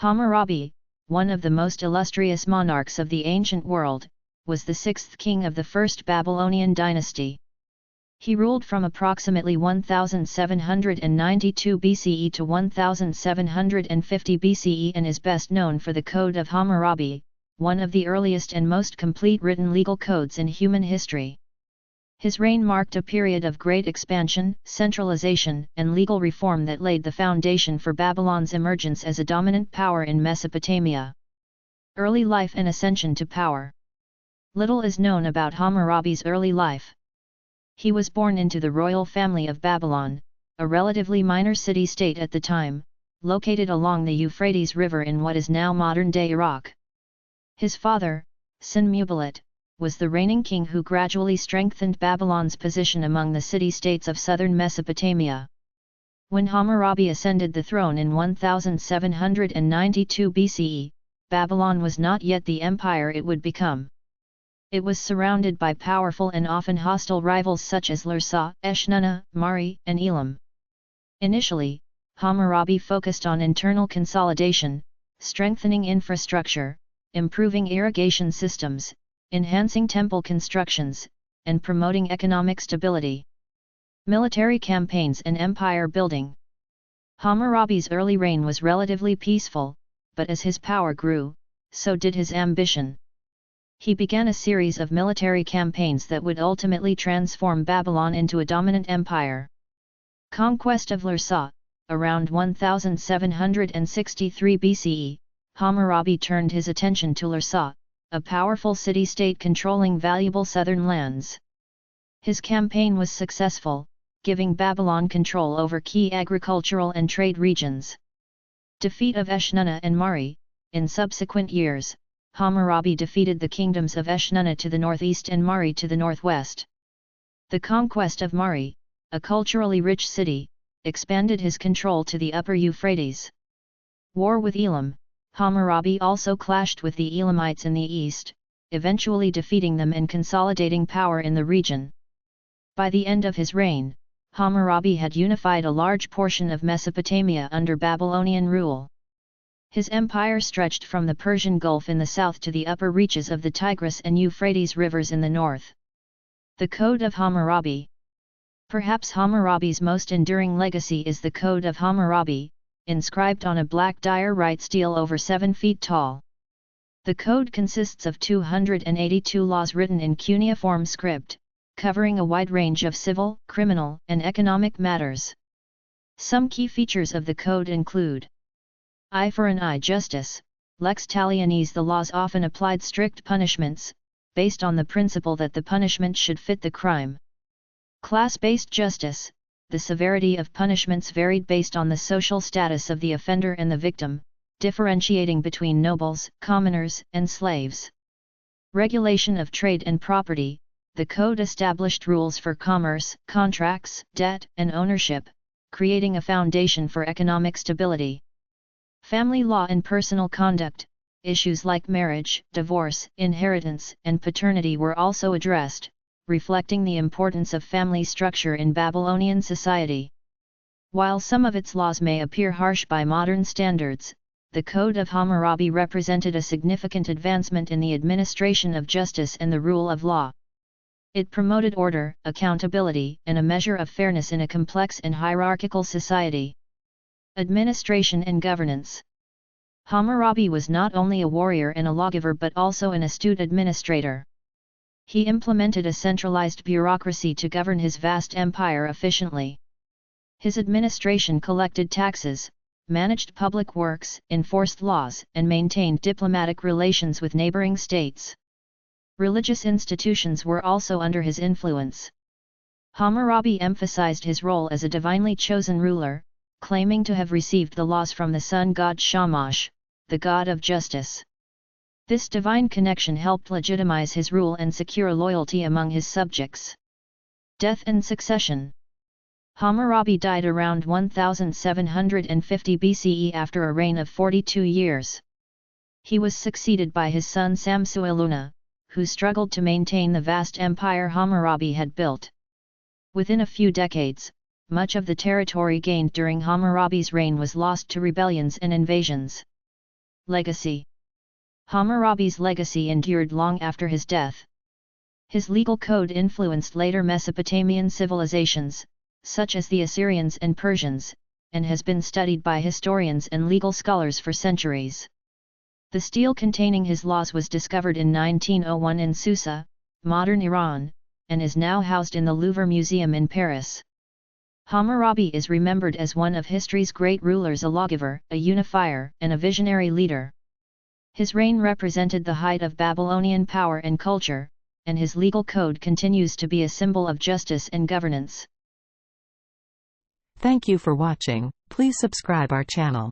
Hammurabi, one of the most illustrious monarchs of the ancient world, was the sixth king of the first Babylonian dynasty. He ruled from approximately 1792 BCE to 1750 BCE and is best known for the Code of Hammurabi, one of the earliest and most complete written legal codes in human history. His reign marked a period of great expansion, centralization, and legal reform that laid the foundation for Babylon's emergence as a dominant power in Mesopotamia. Early life and ascension to power. Little is known about Hammurabi's early life. He was born into the royal family of Babylon, a relatively minor city-state at the time, located along the Euphrates River in what is now modern-day Iraq. His father, Sin-Muballit, was the reigning king who gradually strengthened Babylon's position among the city-states of southern Mesopotamia. When Hammurabi ascended the throne in 1792 BCE, Babylon was not yet the empire it would become. It was surrounded by powerful and often hostile rivals such as Larsa, Eshnunna, Mari, and Elam. Initially, Hammurabi focused on internal consolidation, strengthening infrastructure, improving irrigation systems, enhancing temple constructions, and promoting economic stability. Military campaigns and empire building. Hammurabi's early reign was relatively peaceful, but as his power grew, so did his ambition. He began a series of military campaigns that would ultimately transform Babylon into a dominant empire. Conquest of Larsa, around 1763 BCE, Hammurabi turned his attention to Larsa, a powerful city-state controlling valuable southern lands. His campaign was successful, giving Babylon control over key agricultural and trade regions. Defeat of Eshnunna and Mari. In subsequent years, Hammurabi defeated the kingdoms of Eshnunna to the northeast and Mari to the northwest. The conquest of Mari, a culturally rich city, expanded his control to the upper Euphrates. War with Elam. Hammurabi also clashed with the Elamites in the east, eventually defeating them and consolidating power in the region. By the end of his reign, Hammurabi had unified a large portion of Mesopotamia under Babylonian rule. His empire stretched from the Persian Gulf in the south to the upper reaches of the Tigris and Euphrates rivers in the north. The Code of Hammurabi. Perhaps Hammurabi's most enduring legacy is the Code of Hammurabi, inscribed on a black diorite stele over 7 feet tall. The code consists of 282 laws written in cuneiform script, covering a wide range of civil, criminal, and economic matters. Some key features of the code include: eye for an eye justice, lex talionis. The laws often applied strict punishments, based on the principle that the punishment should fit the crime. Class-based justice. The severity of punishments varied based on the social status of the offender and the victim, differentiating between nobles, commoners, and slaves. Regulation of trade and property. The code established rules for commerce, contracts, debt, and ownership, creating a foundation for economic stability. Family law and personal conduct. Issues like marriage, divorce, inheritance, and paternity were also addressed, reflecting the importance of family structure in Babylonian society. While some of its laws may appear harsh by modern standards, the Code of Hammurabi represented a significant advancement in the administration of justice and the rule of law. It promoted order, accountability, and a measure of fairness in a complex and hierarchical society. Administration and governance. Hammurabi was not only a warrior and a lawgiver but also an astute administrator. He implemented a centralized bureaucracy to govern his vast empire efficiently. His administration collected taxes, managed public works, enforced laws, and maintained diplomatic relations with neighboring states. Religious institutions were also under his influence. Hammurabi emphasized his role as a divinely chosen ruler, claiming to have received the laws from the sun god Shamash, the god of justice. This divine connection helped legitimize his rule and secure loyalty among his subjects. Death and succession. Hammurabi died around 1750 BCE after a reign of 42 years. He was succeeded by his son Samsuiluna, who struggled to maintain the vast empire Hammurabi had built. Within a few decades, much of the territory gained during Hammurabi's reign was lost to rebellions and invasions. Legacy. Hammurabi's legacy endured long after his death. His legal code influenced later Mesopotamian civilizations, such as the Assyrians and Persians, and has been studied by historians and legal scholars for centuries. The stele containing his laws was discovered in 1901 in Susa, modern Iran, and is now housed in the Louvre Museum in Paris. Hammurabi is remembered as one of history's great rulers, a lawgiver, a unifier, and a visionary leader. His reign represented the height of Babylonian power and culture, and his legal code continues to be a symbol of justice and governance. Thank you for watching. Please subscribe our channel.